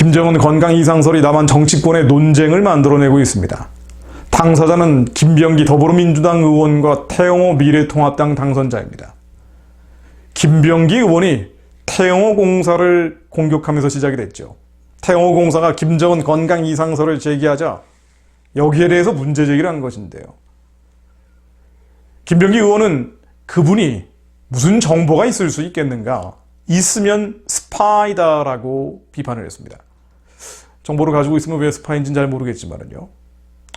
김정은 건강 이상설이 남한 정치권의 논쟁을 만들어내고 있습니다. 당사자는 김병기 더불어민주당 의원과 태영호 미래통합당 당선자입니다. 김병기 의원이 태영호 공사를 공격하면서 시작이 됐죠. 태영호 공사가 김정은 건강 이상설을 제기하자 여기에 대해서 문제 제기를 한 것인데요. 김병기 의원은 그분이 무슨 정보가 있을 수 있겠는가? 있으면 스파이다라고 비판을 했습니다. 정보를 가지고 있으면 왜 스파인지는 잘 모르겠지만요.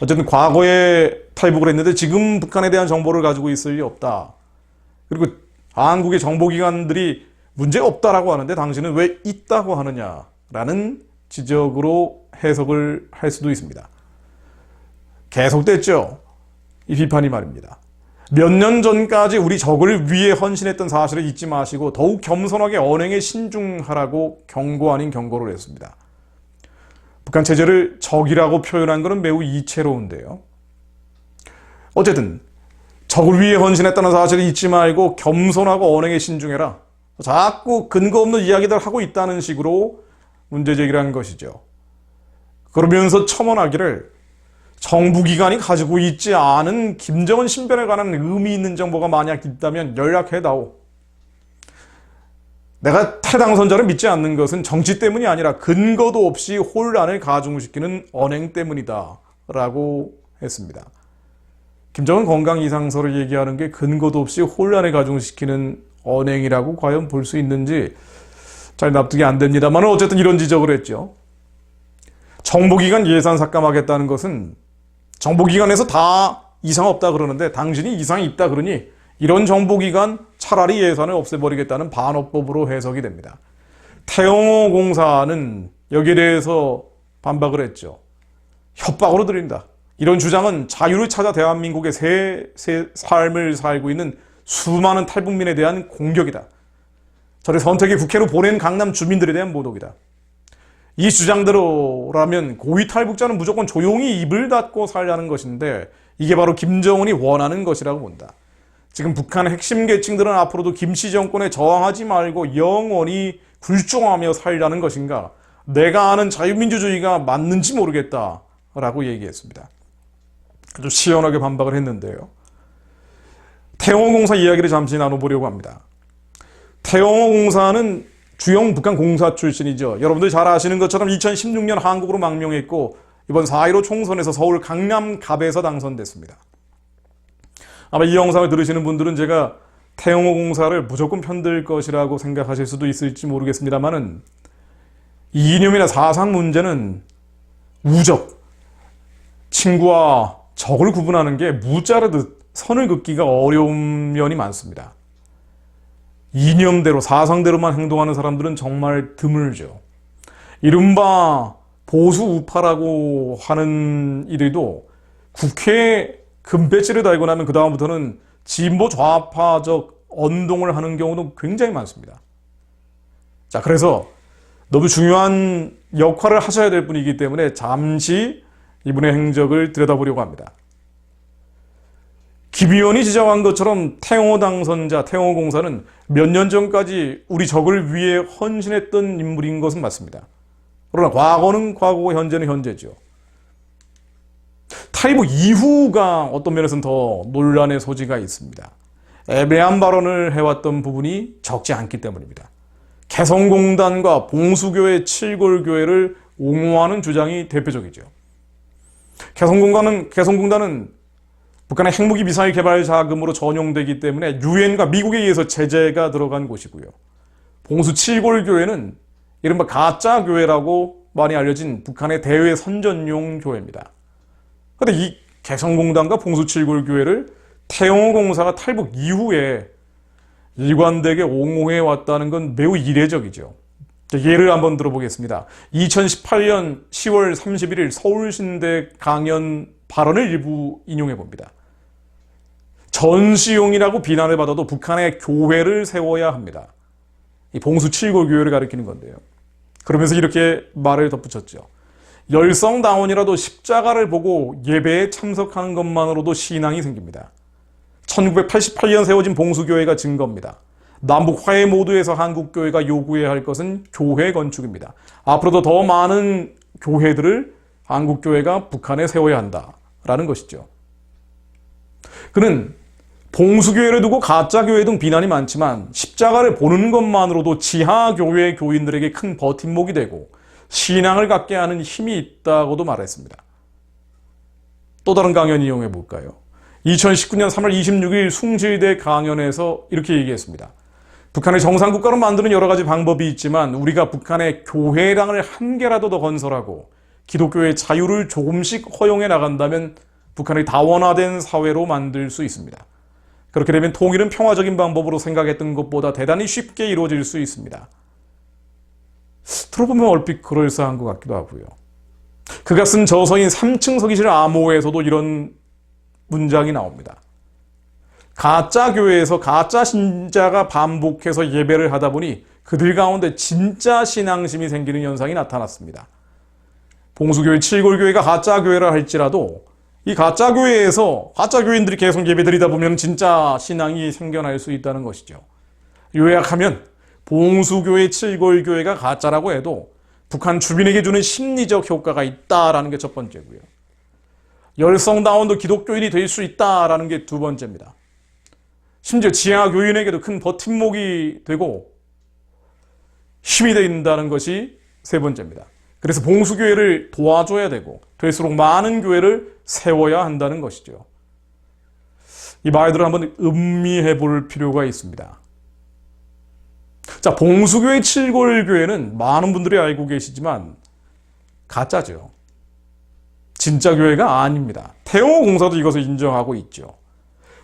어쨌든 과거에 탈북을 했는데 지금 북한에 대한 정보를 가지고 있을 리 없다. 그리고 한국의 정보기관들이 문제 없다라고 하는데 당신은 왜 있다고 하느냐라는 지적으로 해석을 할 수도 있습니다. 계속됐죠. 이 비판이 말입니다. 몇 년 전까지 우리 적을 위해 헌신했던 사실을 잊지 마시고 더욱 겸손하게 언행에 신중하라고 경고 아닌 경고를 했습니다. 북한 체제를 적이라고 표현한 것은 매우 이채로운데요. 어쨌든 적을 위해 헌신했다는 사실을 잊지 말고 겸손하고 언행에 신중해라. 자꾸 근거 없는 이야기들 하고 있다는 식으로 문제 제기를 한 것이죠. 그러면서 첨언하기를 정부기관이 가지고 있지 않은 김정은 신변에 관한 의미 있는 정보가 만약 있다면 연락해다오. 내가 탈당선자를 믿지 않는 것은 정치 때문이 아니라 근거도 없이 혼란을 가중시키는 언행 때문이다 라고 했습니다. 김정은 건강 이상설을 얘기하는 게 근거도 없이 혼란을 가중시키는 언행이라고 과연 볼 수 있는지 잘 납득이 안 됩니다만 어쨌든 이런 지적을 했죠. 정보기관 예산 삭감하겠다는 것은 정보기관에서 다 이상 없다 그러는데 당신이 이상이 있다 그러니 이런 정보기관 차라리 예산을 없애버리겠다는 반어법으로 해석이 됩니다. 태영호 공사는 여기에 대해서 반박을 했죠. 협박으로 드립니다. 이런 주장은 자유를 찾아 대한민국의 새 삶을 살고 있는 수많은 탈북민에 대한 공격이다. 저를 선택의 국회로 보낸 강남 주민들에 대한 모독이다. 이 주장대로라면 고위 탈북자는 무조건 조용히 입을 닫고 살라는 것인데 이게 바로 김정은이 원하는 것이라고 본다. 지금 북한의 핵심 계층들은 앞으로도 김씨 정권에 저항하지 말고 영원히 굴종하며 살라는 것인가? 내가 아는 자유민주주의가 맞는지 모르겠다라고 얘기했습니다. 아주 시원하게 반박을 했는데요. 태영호 공사 이야기를 잠시 나눠보려고 합니다. 태영호 공사는 주영 북한 공사 출신이죠. 여러분들 잘 아시는 것처럼 2016년 한국으로 망명했고 이번 4.15 총선에서 서울 강남갑에서 당선됐습니다. 아마 이 영상을 들으시는 분들은 제가 태영호 공사를 무조건 편들 것이라고 생각하실 수도 있을지 모르겠습니다만은 이념이나 사상 문제는 우적, 친구와 적을 구분하는 게 무자르듯 선을 긋기가 어려운 면이 많습니다. 이념대로 사상대로만 행동하는 사람들은 정말 드물죠. 이른바 보수 우파라고 하는 이들도 국회에 금배지를 달고 나면 그 다음부터는 진보 좌파적 언동을 하는 경우도 굉장히 많습니다. 자, 그래서 너무 중요한 역할을 하셔야 될 분이기 때문에 잠시 이분의 행적을 들여다보려고 합니다. 김 의원이 지적한 것처럼 태영호 당선자, 태영호 공사는 몇 년 전까지 우리 적을 위해 헌신했던 인물인 것은 맞습니다. 그러나 과거는 과거고 현재는 현재죠. 탈북 이후가 어떤 면에서는 더 논란의 소지가 있습니다. 애매한 발언을 해왔던 부분이 적지 않기 때문입니다. 개성공단과 봉수교회 칠골교회를 옹호하는 주장이 대표적이죠. 개성공단은 북한의 핵무기 미사일 개발 자금으로 전용되기 때문에 유엔과 미국에 의해서 제재가 들어간 곳이고요. 봉수 칠골교회는 이른바 가짜교회라고 많이 알려진 북한의 대외 선전용 교회입니다. 그런데 이 개성공단과 봉수 칠골교회를 태영호 공사가 탈북 이후에 일관되게 옹호해 왔다는 건 매우 이례적이죠. 예를 한번 들어보겠습니다. 2018년 10월 31일 서울신대 강연 발언을 일부 인용해 봅니다. 전시용이라고 비난을 받아도 북한의 교회를 세워야 합니다. 이 봉수 칠골교회를 가리키는 건데요. 그러면서 이렇게 말을 덧붙였죠. 열성당원이라도 십자가를 보고 예배에 참석하는 것만으로도 신앙이 생깁니다. 1988년 세워진 봉수교회가 증거입니다. 남북 화해 모드에서 한국교회가 요구해야 할 것은 교회 건축입니다. 앞으로도 더 많은 교회들을 한국교회가 북한에 세워야 한다라는 것이죠. 그는 봉수교회를 두고 가짜교회 등 비난이 많지만 십자가를 보는 것만으로도 지하교회 교인들에게 큰 버팀목이 되고 신앙을 갖게 하는 힘이 있다고도 말했습니다. 또 다른 강연 이용해 볼까요? 2019년 3월 26일 숭실대 강연에서 이렇게 얘기했습니다. 북한을 정상국가로 만드는 여러 가지 방법이 있지만 우리가 북한의 교회당을 한 개라도 더 건설하고 기독교의 자유를 조금씩 허용해 나간다면 북한을 다원화된 사회로 만들 수 있습니다. 그렇게 되면 통일은 평화적인 방법으로 생각했던 것보다 대단히 쉽게 이루어질 수 있습니다. 들어보면 얼핏 그럴싸한 것 같기도 하고요. 그가 쓴 저서인 3층 서기실 암호에서도 이런 문장이 나옵니다. 가짜 교회에서 가짜 신자가 반복해서 예배를 하다 보니 그들 가운데 진짜 신앙심이 생기는 현상이 나타났습니다. 봉수교회, 칠골교회가 가짜 교회라 할지라도 이 가짜 교회에서 가짜 교인들이 계속 예배드리다 보면 진짜 신앙이 생겨날 수 있다는 것이죠. 요약하면 봉수교회, 칠골교회가 가짜라고 해도 북한 주민에게 주는 심리적 효과가 있다라는 게 첫 번째고요. 열성다운도 기독교인이 될 수 있다라는 게 두 번째입니다. 심지어 지하 교인에게도 큰 버팀목이 되고 힘이 된다는 것이 세 번째입니다. 그래서 봉수교회를 도와줘야 되고 될수록 많은 교회를 세워야 한다는 것이죠. 이 말들을 한번 음미해 볼 필요가 있습니다. 자, 봉수교회, 칠골교회는 많은 분들이 알고 계시지만 가짜죠. 진짜 교회가 아닙니다. 태영호공사도 이것을 인정하고 있죠.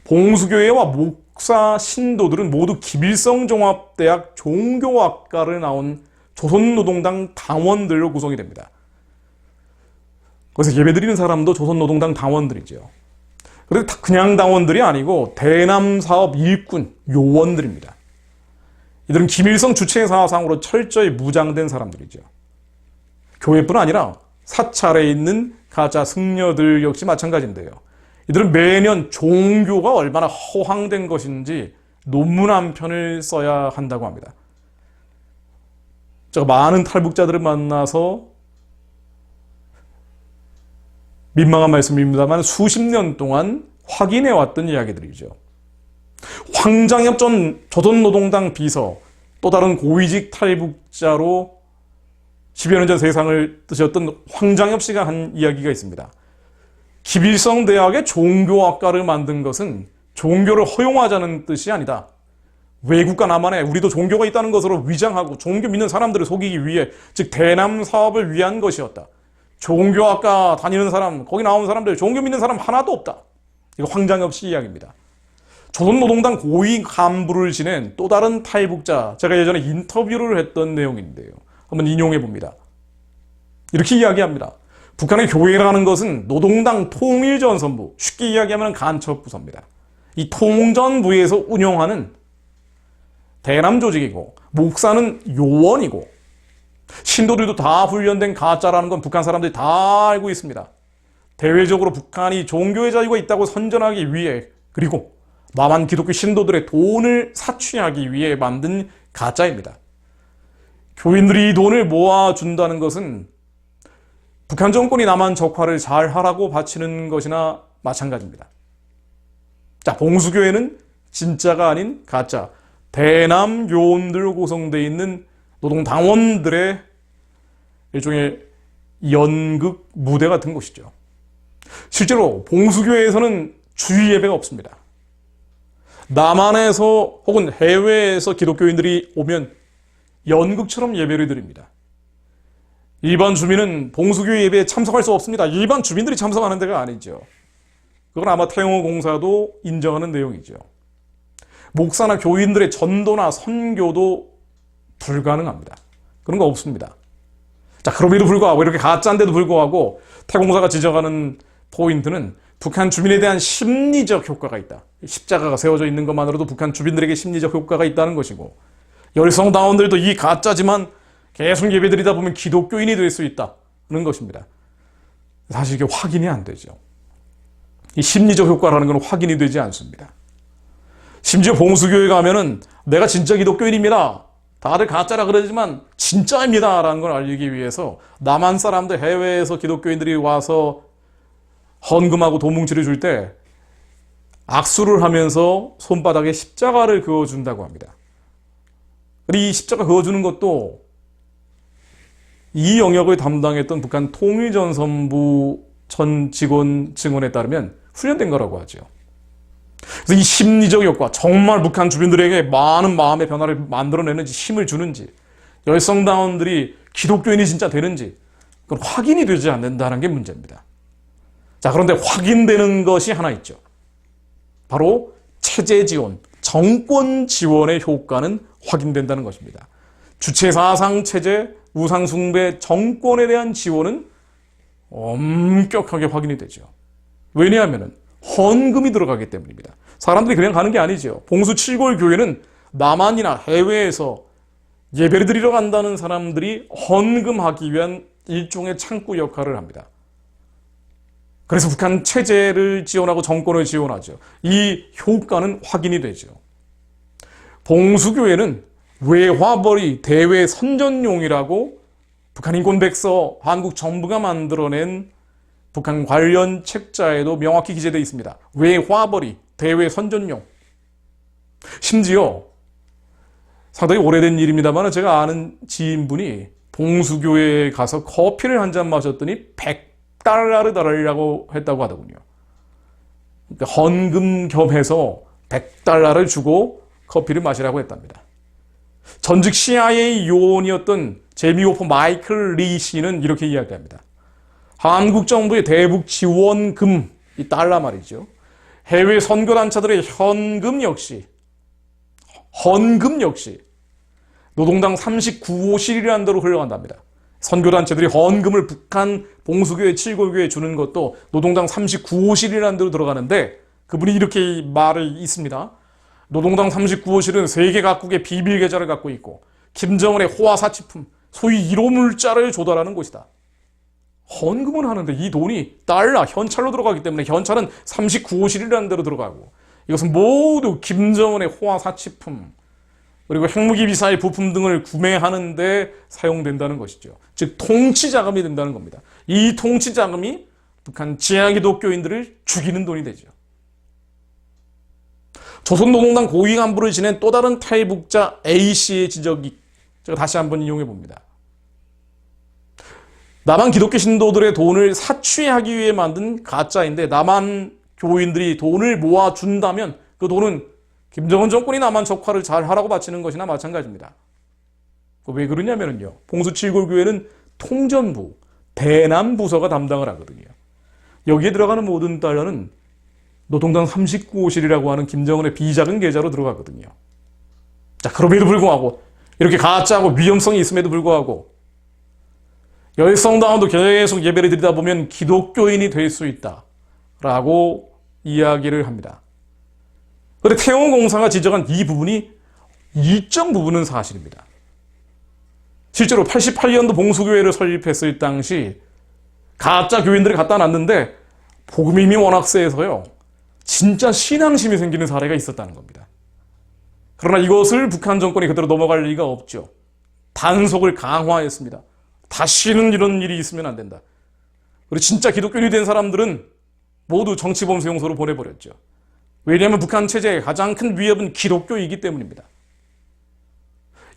봉수교회와 목사, 신도들은 모두 김일성종합대학 종교학과를 나온 조선노동당 당원들로 구성이 됩니다. 거기서 예배드리는 사람도 조선노동당 당원들이죠. 그런데 그냥 당원들이 아니고 대남사업 일꾼, 요원들입니다. 이들은 김일성 주체 사상으로 철저히 무장된 사람들이죠. 교회뿐 아니라 사찰에 있는 가짜 승려들 역시 마찬가지인데요. 이들은 매년 종교가 얼마나 허황된 것인지 논문 한 편을 써야 한다고 합니다. 제가 많은 탈북자들을 만나서 민망한 말씀입니다만 수십 년 동안 확인해왔던 이야기들이죠. 황장엽 전 조선노동당 비서, 또 다른 고위직 탈북자로 10여 년 전 세상을 뜨셨던 황장엽 씨가 한 이야기가 있습니다. 김일성 대학의 종교학과를 만든 것은 종교를 허용하자는 뜻이 아니다. 외국과 남한에 우리도 종교가 있다는 것으로 위장하고 종교 믿는 사람들을 속이기 위해, 즉 대남 사업을 위한 것이었다. 종교학과 다니는 사람, 거기 나온 사람들 종교 믿는 사람 하나도 없다. 이거 황장엽 씨 이야기입니다. 조선노동당 고위 간부를 지낸 또 다른 탈북자, 제가 예전에 인터뷰를 했던 내용인데요. 한번 인용해 봅니다. 이렇게 이야기합니다. 북한의 교회라는 것은 노동당 통일전선부, 쉽게 이야기하면 간첩부서입니다. 이 통전부에서 운영하는 대남 조직이고, 목사는 요원이고, 신도들도 다 훈련된 가짜라는 건 북한 사람들이 다 알고 있습니다. 대외적으로 북한이 종교의 자유가 있다고 선전하기 위해, 그리고 남한 기독교 신도들의 돈을 사취하기 위해 만든 가짜입니다. 교인들이 이 돈을 모아준다는 것은 북한 정권이 남한 적화를 잘 하라고 바치는 것이나 마찬가지입니다. 자, 봉수교회는 진짜가 아닌 가짜, 대남 요원들로 구성되어 있는 노동당원들의 일종의 연극 무대 같은 곳이죠. 실제로 봉수교회에서는 주일 예배가 없습니다. 남한에서 혹은 해외에서 기독교인들이 오면 연극처럼 예배를 드립니다. 일반 주민은 봉수교회 예배에 참석할 수 없습니다. 일반 주민들이 참석하는 데가 아니죠. 그건 아마 태영호공사도 인정하는 내용이죠. 목사나 교인들의 전도나 선교도 불가능합니다. 그런 거 없습니다. 자, 그럼에도 불구하고, 이렇게 가짜인데도 불구하고 태공사가 지적하는 포인트는 북한 주민에 대한 심리적 효과가 있다. 십자가가 세워져 있는 것만으로도 북한 주민들에게 심리적 효과가 있다는 것이고, 열성당원들도 이 가짜지만 계속 예배드리다 보면 기독교인이 될 수 있다는 것입니다. 사실 이게 확인이 안 되죠. 이 심리적 효과라는 건 확인이 되지 않습니다. 심지어 봉수교회 가면은 내가 진짜 기독교인입니다. 다들 가짜라 그러지만 진짜입니다. 라는 걸 알리기 위해서 남한 사람들, 해외에서 기독교인들이 와서 헌금하고 도뭉치를 줄 때 악수를 하면서 손바닥에 십자가를 그어준다고 합니다. 이 십자가 그어주는 것도 이 영역을 담당했던 북한 통일전선부 전 직원 증언에 따르면 훈련된 거라고 하죠. 그래서 이 심리적 효과, 정말 북한 주민들에게 많은 마음의 변화를 만들어내는지, 힘을 주는지, 열성다운들이 기독교인이 진짜 되는지, 그건 확인이 되지 않는다는 게 문제입니다. 자, 그런데 확인되는 것이 하나 있죠. 바로 체제 지원, 정권 지원의 효과는 확인된다는 것입니다. 주체사상 체제, 우상숭배, 정권에 대한 지원은 엄격하게 확인이 되죠. 왜냐하면 헌금이 들어가기 때문입니다. 사람들이 그냥 가는 게 아니죠. 봉수 칠골 교회는 남한이나 해외에서 예배를 드리러 간다는 사람들이 헌금하기 위한 일종의 창구 역할을 합니다. 그래서 북한 체제를 지원하고 정권을 지원하죠. 이 효과는 확인이 되죠. 봉수교회는 외화벌이 대외 선전용이라고 북한 인권백서 한국 정부가 만들어낸 북한 관련 책자에도 명확히 기재되어 있습니다. 외화벌이 대외 선전용. 심지어 상당히 오래된 일입니다만 제가 아는 지인분이 봉수교회에 가서 커피를 한 잔 마셨더니 100달러를 달라고 했다고 하더군요. 그러니까 헌금 겸해서 100달러를 주고 커피를 마시라고 했답니다. 전직 CIA 요원이었던 재미오퍼 마이클 리 씨는 이렇게 이야기합니다. 한국 정부의 대북 지원금, 이 달러 말이죠. 해외 선교단체들의 헌금 역시 노동당 39호실이라는 대로 흘러간답니다. 선교단체들이 헌금을 북한 봉수교회, 칠골교회에 주는 것도 노동당 39호실이라는 대로 들어가는데 그분이 이렇게 말을 있습니다. 노동당 39호실은 세계 각국의 비밀 계좌를 갖고 있고 김정은의 호화사치품, 소위 1호 물자를 조달하는 곳이다. 헌금은 하는데 이 돈이 달러, 현찰로 들어가기 때문에 현찰은 39호실이라는 데로 들어가고 이것은 모두 김정은의 호화사치품 그리고 핵무기 미사일 부품 등을 구매하는 데 사용된다는 것이죠. 즉 통치자금이 된다는 겁니다. 이 통치자금이 북한 지하기독교인들을 죽이는 돈이 되죠. 조선노동당 고위 간부를 지낸 또 다른 탈북자 A씨의 지적이 제가 다시 한번 인용해 봅니다. 남한 기독교 신도들의 돈을 사취하기 위해 만든 가짜인데 남한 교인들이 돈을 모아준다면 그 돈은 김정은 정권이 남한 적화를 잘 하라고 바치는 것이나 마찬가지입니다. 왜 그러냐면요. 봉수 칠골교회는 통전부, 대남부서가 담당을 하거든요. 여기에 들어가는 모든 달러는 노동당 39호실이라고 하는 김정은의 비자금 계좌로 들어가거든요. 자, 그럼에도 불구하고 이렇게 가짜고 위험성이 있음에도 불구하고 열성당원도 계속 예배를 드리다 보면 기독교인이 될 수 있다라고 이야기를 합니다. 그런데 태영공사가 지적한 이 부분이 일정 부분은 사실입니다. 실제로 88년도 봉수교회를 설립했을 당시 가짜 교인들을 갖다 놨는데 복음이 이미 워낙 세서요. 진짜 신앙심이 생기는 사례가 있었다는 겁니다. 그러나 이것을 북한 정권이 그대로 넘어갈 리가 없죠. 단속을 강화했습니다. 다시는 이런 일이 있으면 안 된다. 그리고 진짜 기독교인이 된 사람들은 모두 정치범수용소로 보내버렸죠. 왜냐하면 북한 체제의 가장 큰 위협은 기독교이기 때문입니다.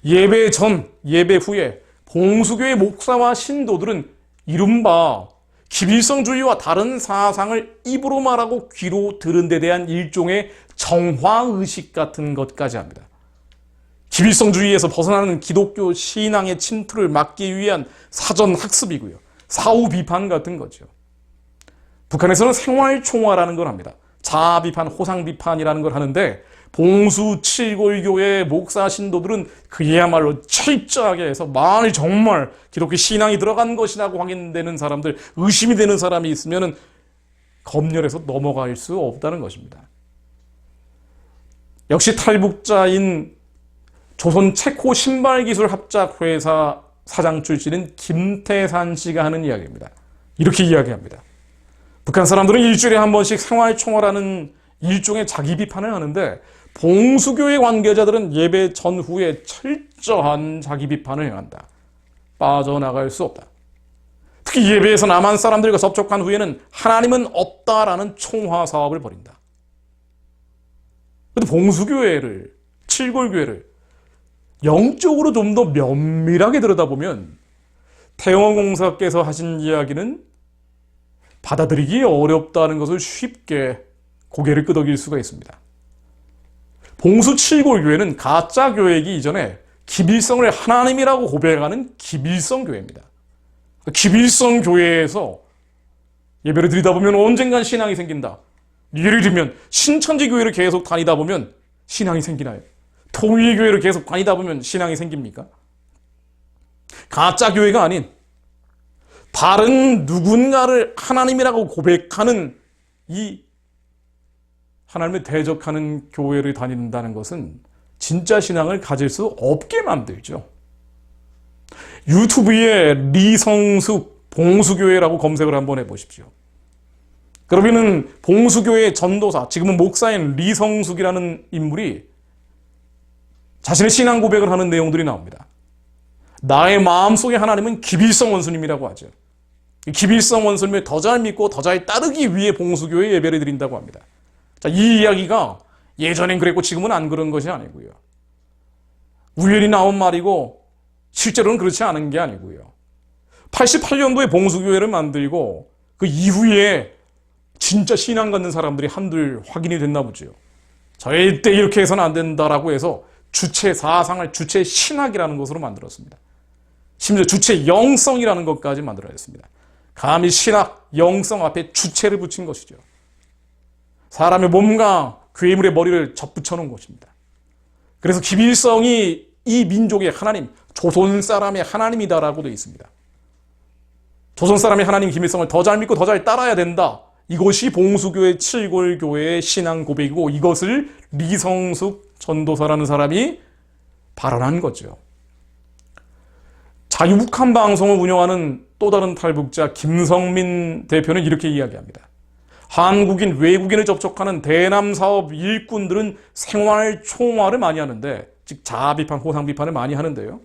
예배 전, 예배 후에 봉수교의 목사와 신도들은 이른바 기밀성주의와 다른 사상을 입으로 말하고 귀로 들은 데 대한 일종의 정화의식 같은 것까지 합니다. 기밀성주의에서 벗어나는 기독교 신앙의 침투를 막기 위한 사전 학습이고요. 사후 비판 같은 거죠. 북한에서는 생활총화라는 걸 합니다. 자아 비판, 호상 비판이라는 걸 하는데 봉수 칠골교회 목사 신도들은 그야말로 철저하게 해서 만일 정말 기독교 신앙이 들어간 것이라고 확인되는 사람들, 의심이 되는 사람이 있으면 검열해서 넘어갈 수 없다는 것입니다. 역시 탈북자인 조선 체코 신발기술 합작회사 사장 출신인 김태산 씨가 하는 이야기입니다. 이렇게 이야기합니다. 북한 사람들은 일주일에 한 번씩 생활총화라는 일종의 자기 비판을 하는데 봉수교회 관계자들은 예배 전후에 철저한 자기 비판을 행한다. 빠져나갈 수 없다. 특히 예배에서 남한 사람들과 접촉한 후에는 하나님은 없다라는 총화 사업을 벌인다. 그런데 봉수교회를, 칠골교회를 영적으로 좀 더 면밀하게 들여다보면 태영공사께서 하신 이야기는 받아들이기 어렵다는 것을 쉽게 고개를 끄덕일 수가 있습니다. 봉수 칠골교회는 가짜 교회이기 이전에 기빌성을 하나님이라고 고백하는 기빌성 교회입니다. 기빌성 교회에서 예배를 드리다 보면 언젠간 신앙이 생긴다. 예를 들면 신천지 교회를 계속 다니다 보면 신앙이 생기나요? 통일 교회를 계속 다니다 보면 신앙이 생깁니까? 가짜 교회가 아닌 다른 누군가를 하나님이라고 고백하는 이 하나님을 대적하는 교회를 다닌다는 것은 진짜 신앙을 가질 수 없게 만들죠. 유튜브에 리성숙 봉수교회라고 검색을 한번 해보십시오. 그러면은 봉수교회 전도사, 지금은 목사인 리성숙이라는 인물이 자신의 신앙 고백을 하는 내용들이 나옵니다. 나의 마음속에 하나님은 기빌성 원수님이라고 하죠. 기빌성 원수님을 더 잘 믿고 더 잘 따르기 위해 봉수교회 예배를 드린다고 합니다. 자, 이 이야기가 예전엔 그랬고 지금은 안 그런 것이 아니고요. 우연히 나온 말이고 실제로는 그렇지 않은 게 아니고요. 88년도에 봉수교회를 만들고 그 이후에 진짜 신앙 갖는 사람들이 한둘 확인이 됐나 보죠. 절대 이렇게 해서는 안 된다라고 해서 주체 사상을 주체 신학이라는 것으로 만들었습니다. 심지어 주체 영성이라는 것까지 만들어냈습니다. 감히 신학, 영성 앞에 주체를 붙인 것이죠. 사람의 몸과 괴물의 머리를 접붙여 놓은 것입니다. 그래서 기빌성이 이 민족의 하나님, 조선 사람의 하나님이다라고 되어 있습니다. 조선 사람의 하나님 기빌성을 더 잘 믿고 더 잘 따라야 된다. 이것이 봉수교회 칠골교회의 신앙 고백이고 이것을 리성숙 전도사라는 사람이 발언한 거죠. 자유북한 방송을 운영하는 또 다른 탈북자 김성민 대표는 이렇게 이야기합니다. 한국인, 외국인을 접촉하는 대남 사업 일꾼들은 생활 총화를 많이 하는데, 즉 자아 비판, 호상 비판을 많이 하는데요.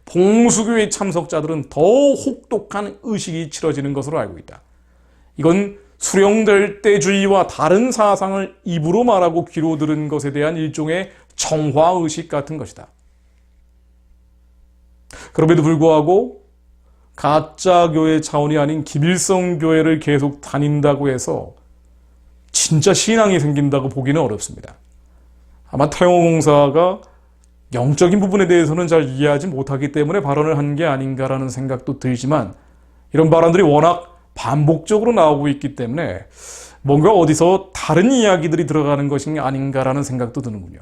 봉수교회 참석자들은 더 혹독한 의식이 치러지는 것으로 알고 있다. 이건 수령절대주의와 다른 사상을 입으로 말하고 귀로 들은 것에 대한 일종의 정화의식 같은 것이다. 그럼에도 불구하고 가짜 교회 차원이 아닌 기빌성 교회를 계속 다닌다고 해서 진짜 신앙이 생긴다고 보기는 어렵습니다. 아마 태영공사가 영적인 부분에 대해서는 잘 이해하지 못하기 때문에 발언을 한 게 아닌가라는 생각도 들지만 이런 발언들이 워낙 반복적으로 나오고 있기 때문에 뭔가 어디서 다른 이야기들이 들어가는 것이 아닌가라는 생각도 드는군요.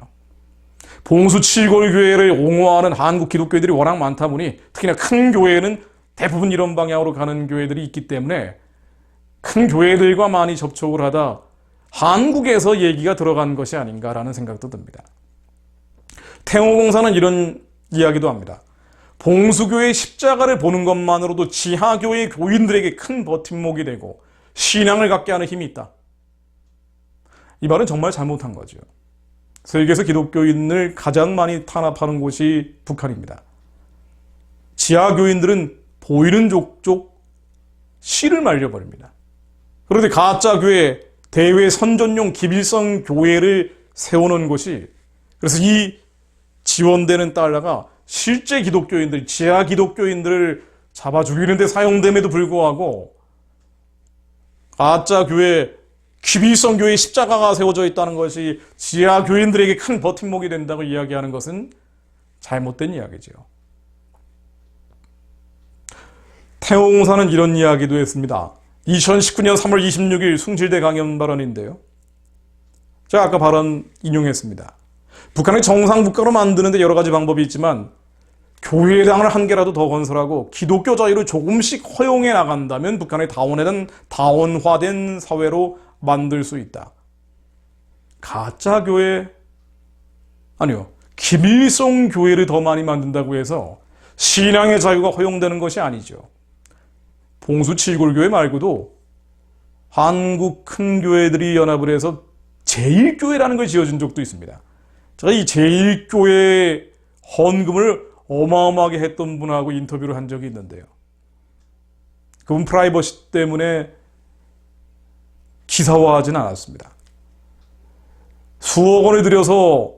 봉수 칠골교회를 옹호하는 한국 기독교회들이 워낙 많다 보니 특히나 큰 교회는 대부분 이런 방향으로 가는 교회들이 있기 때문에 큰 교회들과 많이 접촉을 하다 한국에서 얘기가 들어간 것이 아닌가라는 생각도 듭니다. 태영공사는 이런 이야기도 합니다. 봉수교의 십자가를 보는 것만으로도 지하교회 교인들에게 큰 버팀목이 되고 신앙을 갖게 하는 힘이 있다. 이 말은 정말 잘못한 거죠. 세계에서 기독교인을 가장 많이 탄압하는 곳이 북한입니다. 지하교인들은 보이는 족족 씨를 말려버립니다. 그런데 가짜교회, 대외 선전용 기빌성 교회를 세우는 곳이, 그래서 이 지원되는 달러가 실제 기독교인들, 지하 기독교인들을 잡아 죽이는 데 사용됨에도 불구하고 가짜 교회, 기빌성 교회의 십자가가 세워져 있다는 것이 지하 교인들에게 큰 버팀목이 된다고 이야기하는 것은 잘못된 이야기죠. 태영공사는 이런 이야기도 했습니다. 2019년 3월 26일 숭실대 강연 발언인데요. 제가 아까 발언 인용했습니다. 북한을 정상국가로 만드는 데 여러 가지 방법이 있지만 교회당을 한 개라도 더 건설하고 기독교 자유를 조금씩 허용해 나간다면 북한을 다원화된 사회로 만들 수 있다. 가짜 교회, 아니요, 기빌성 교회를 더 많이 만든다고 해서 신앙의 자유가 허용되는 것이 아니죠. 봉수 칠골교회 말고도 한국 큰 교회들이 연합을 해서 제1교회라는 걸 지어준 적도 있습니다. 제가 이 제1교회 헌금을 어마어마하게 했던 분하고 인터뷰를 한 적이 있는데요. 그분 프라이버시 때문에 기사화하진 않았습니다. 수억 원을 들여서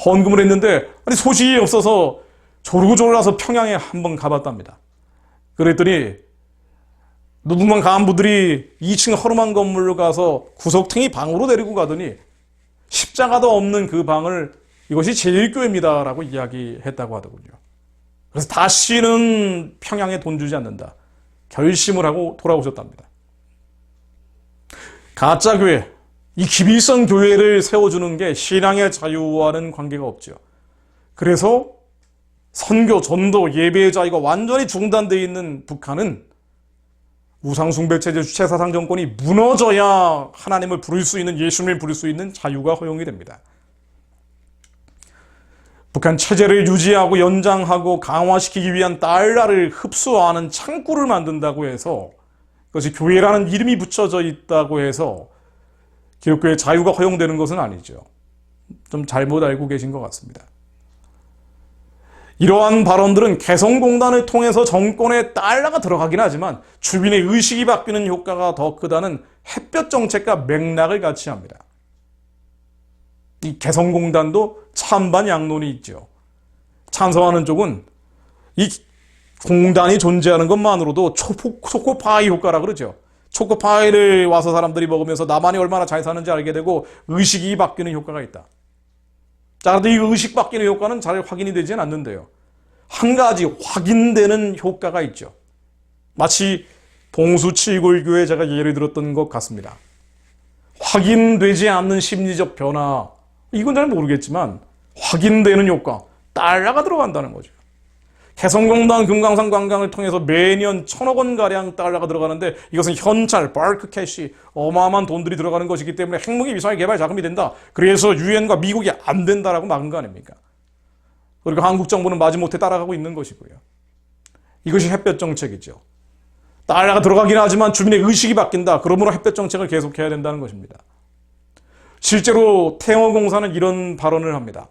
헌금을 했는데 아니 소식이 없어서 조르고 졸라서 평양에 한번 가봤답니다. 그랬더니 누구만 간부들이 2층 허름한 건물로 가서 구석탱이 방으로 데리고 가더니 십자가도 없는 그 방을 이것이 제1교회입니다 라고 이야기했다고 하더군요. 그래서 다시는 평양에 돈 주지 않는다 결심을 하고 돌아오셨답니다. 가짜교회, 이 기빌성 교회를 세워주는 게 신앙의 자유와는 관계가 없죠. 그래서 선교, 전도, 예배의 자유가 완전히 중단되어 있는 북한은 우상숭배체제 주체사상 정권이 무너져야 하나님을 부를 수 있는, 예수님을 부를 수 있는 자유가 허용이 됩니다. 북한 체제를 유지하고 연장하고 강화시키기 위한 달러를 흡수하는 창구를 만든다고 해서 그것이 교회라는 이름이 붙여져 있다고 해서 기독교의 자유가 허용되는 것은 아니죠. 좀 잘못 알고 계신 것 같습니다. 이러한 발언들은 개성공단을 통해서 정권에 달러가 들어가긴 하지만 주민의 의식이 바뀌는 효과가 더 크다는 햇볕 정책과 맥락을 같이 합니다. 이 개성공단도 찬반 양론이 있죠. 찬성하는 쪽은 이 공단이 존재하는 것만으로도 초코파이 효과라 그러죠. 초코파이를 와서 사람들이 먹으면서 나만이 얼마나 잘 사는지 알게 되고 의식이 바뀌는 효과가 있다. 자, 그런데 이 의식 바뀌는 효과는 잘 확인이 되지는 않는데요. 한 가지 확인되는 효과가 있죠. 마치 봉수치골교에 제가 예를 들었던 것 같습니다. 확인되지 않는 심리적 변화, 이건 잘 모르겠지만 확인되는 효과, 달러가 들어간다는 거죠. 개성공단 금강산 관광을 통해서 매년 1,000억 원가량 달러가 들어가는데 이것은 현찰, 벌크 캐시, 어마어마한 돈들이 들어가는 것이기 때문에 핵무기 미사일 개발 자금이 된다. 그래서 유엔과 미국이 안 된다라고 막은 거 아닙니까? 그리고 한국 정부는 마지못해 따라가고 있는 것이고요. 이것이 햇볕 정책이죠. 달러가 들어가긴 하지만 주민의 의식이 바뀐다. 그러므로 햇볕 정책을 계속해야 된다는 것입니다. 실제로 태영호공사는 이런 발언을 합니다.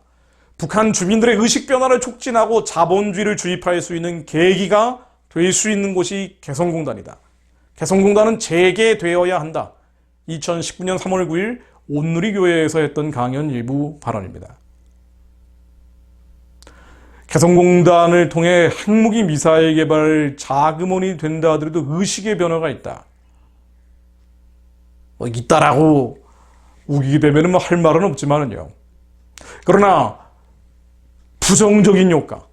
북한 주민들의 의식 변화를 촉진하고 자본주의를 주입할 수 있는 계기가 될 수 있는 곳이 개성공단이다. 개성공단은 재개되어야 한다. 2019년 3월 9일 온누리교회에서 했던 강연 일부 발언입니다. 개성공단을 통해 핵무기 미사일 개발 자금원이 된다 하더라도 의식의 변화가 있다. 있다라고 우기게 되면 할 말은 없지만은요. 그러나 부정적인 효과,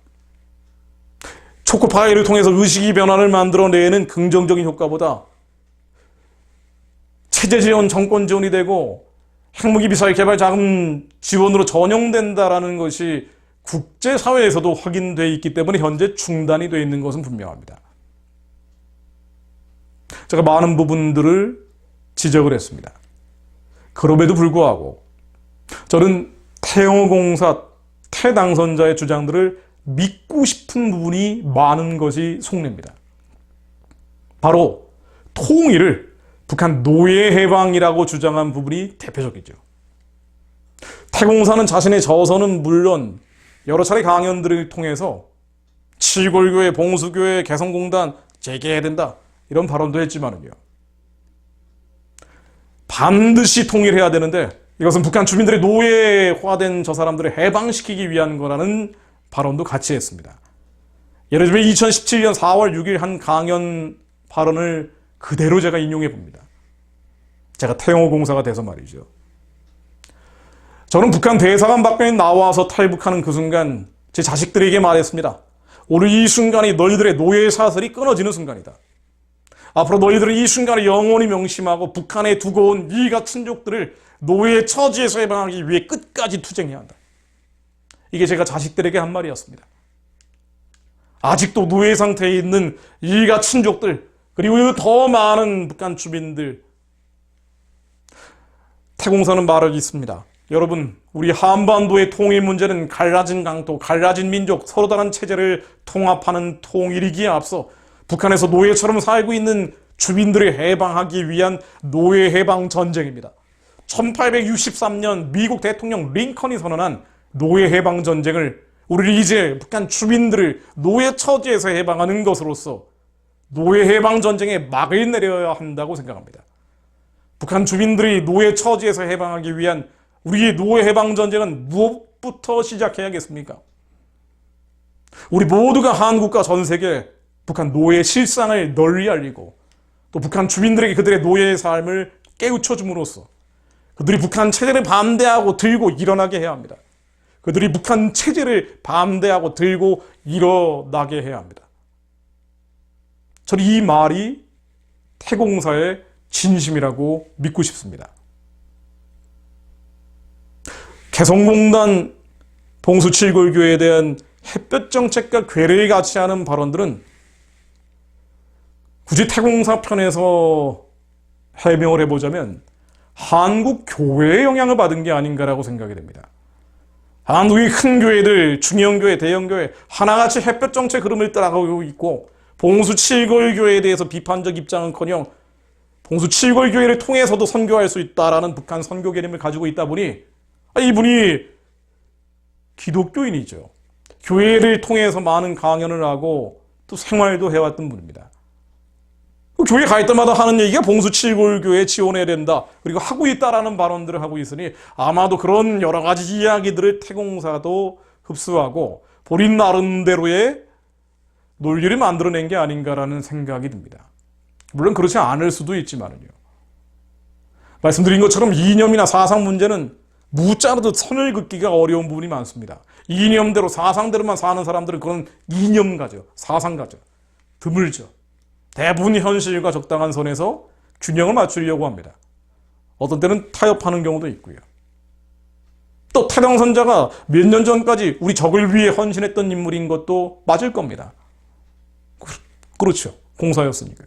초코파이를 통해서 의식의 변화를 만들어내는 긍정적인 효과보다 체제 지원, 정권 지원이 되고 핵무기 미사일 개발 자금 지원으로 전용된다라는 것이 국제사회에서도 확인되어 있기 때문에 현재 중단이 되어 있는 것은 분명합니다. 제가 많은 부분들을 지적을 했습니다. 그럼에도 불구하고 저는 태영호공사 태당선자의 주장들을 믿고 싶은 부분이 많은 것이 속내입니다. 바로 통일을 북한 노예 해방이라고 주장한 부분이 대표적이죠. 태공사는 자신의 저서는 물론 여러 차례 강연들을 통해서 치골교회, 봉수교회, 개성공단 재개해야 된다 이런 발언도 했지만은요. 반드시 통일해야 되는데 이것은 북한 주민들의 노예화된 저 사람들을 해방시키기 위한 거라는 발언도 같이 했습니다. 예를 들면 2017년 4월 6일 한 강연 발언을 그대로 제가 인용해 봅니다. 제가 태영호공사가 돼서 말이죠. 저는 북한 대사관 밖에 나와서 탈북하는 그 순간 제 자식들에게 말했습니다. 오늘 이 순간이 너희들의 노예 사슬이 끊어지는 순간이다. 앞으로 너희들은 이 순간을 영원히 명심하고 북한에 두고 온 이가 친족들을 노예 처지에서 해방하기 위해 끝까지 투쟁해야 한다. 이게 제가 자식들에게 한 말이었습니다. 아직도 노예 상태에 있는 이가 친족들 그리고 더 많은 북한 주민들 태공사는 말을 있습니다. 여러분, 우리 한반도의 통일 문제는 갈라진 강도, 갈라진 민족, 서로 다른 체제를 통합하는 통일이기에 앞서 북한에서 노예처럼 살고 있는 주민들을 해방하기 위한 노예 해방 전쟁입니다. 1863년 미국 대통령 링컨이 선언한 노예 해방 전쟁을 우리를 이제 북한 주민들을 노예 처지에서 해방하는 것으로서 노예 해방 전쟁에 막을 내려야 한다고 생각합니다. 북한 주민들이 노예 처지에서 해방하기 위한 우리의 노예 해방 전쟁은 무엇부터 시작해야겠습니까? 우리 모두가 한국과 전 세계 북한 노예 실상을 널리 알리고 또 북한 주민들에게 그들의 노예의 삶을 깨우쳐 줌으로써 그들이 북한 체제를 반대하고 들고 일어나게 해야 합니다. 그들이 북한 체제를 반대하고 들고 일어나게 해야 합니다. 저는 이 말이 태공사의 진심이라고 믿고 싶습니다. 개성공단 봉수칠골교에 대한 햇볕 정책과 괴를 같이 하는 발언들은 굳이 태공사 편에서 해명을 해보자면 한국 교회의 영향을 받은 게 아닌가라고 생각이 됩니다. 한국의 큰 교회들, 중형교회, 대형교회 하나같이 햇볕 정책 흐름을 따라가고 있고 봉수칠골교회에 대해서 비판적 입장은커녕 봉수칠골교회를 통해서도 선교할 수 있다라는 북한 선교 개념을 가지고 있다 보니 이분이 기독교인이죠. 교회를 통해서 많은 강연을 하고 또 생활도 해왔던 분입니다. 교회 갈 때마다 하는 얘기가 봉수칠골교회 지원해야 된다. 그리고 하고 있다라는 발언들을 하고 있으니 아마도 그런 여러 가지 이야기들을 태공사도 흡수하고 본인 나름대로의 논리를 만들어낸 게 아닌가라는 생각이 듭니다. 물론 그렇지 않을 수도 있지만요. 말씀드린 것처럼 이념이나 사상 문제는 무자르듯 선을 긋기가 어려운 부분이 많습니다. 이념대로 사상대로만 사는 사람들은 그건 이념가죠. 사상가죠. 드물죠. 대부분 현실과 적당한 선에서 균형을 맞추려고 합니다. 어떤 때는 타협하는 경우도 있고요. 또 태평선자가 몇 년 전까지 우리 적을 위해 헌신했던 인물인 것도 맞을 겁니다. 그렇죠. 공사였으니까요.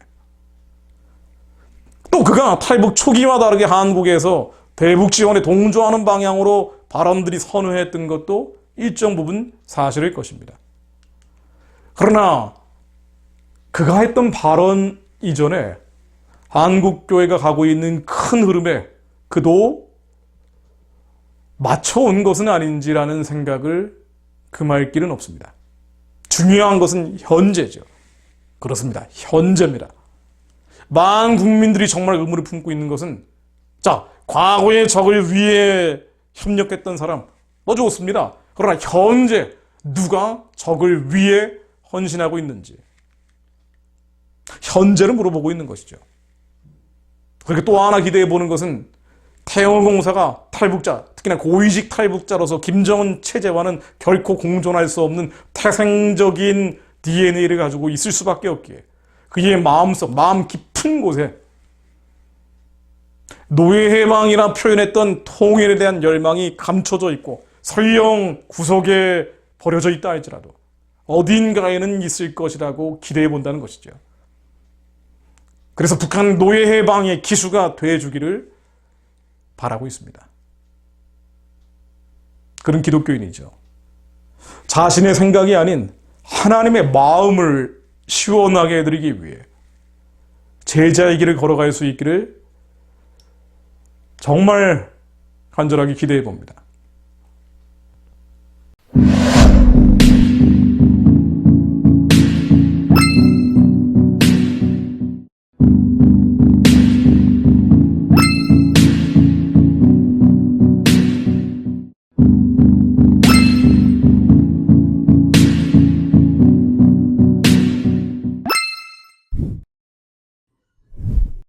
또 그가 탈북 초기와 다르게 한국에서 대북 지원에 동조하는 방향으로 발언들이 선회했던 것도 일정 부분 사실일 것입니다. 그러나 그가 했던 발언 이전에 한국교회가 가고 있는 큰 흐름에 그도 맞춰온 것은 아닌지라는 생각을 금할 길은 없습니다. 중요한 것은 현재죠. 그렇습니다. 현재입니다. 많은 국민들이 정말 의문을 품고 있는 것은 자, 과거의 적을 위해 협력했던 사람 좋습니다. 그러나 현재 누가 적을 위해 헌신하고 있는지 현재를 물어보고 있는 것이죠. 그렇게 또 하나 기대해 보는 것은 태영공사가 탈북자, 특히나 고위직 탈북자로서 김정은 체제와는 결코 공존할 수 없는 태생적인 DNA를 가지고 있을 수밖에 없기에 그의 마음속, 마음 깊은 곳에 노예해방이라 표현했던 통일에 대한 열망이 감춰져 있고 설령 구석에 버려져 있다 할지라도 어딘가에는 있을 것이라고 기대해 본다는 것이죠. 그래서 북한 노예해방의 기수가 돼주기를 바라고 있습니다. 그런 기독교인이죠. 자신의 생각이 아닌 하나님의 마음을 시원하게 해드리기 위해 제자의 길을 걸어갈 수 있기를 정말 간절하게 기대해 봅니다.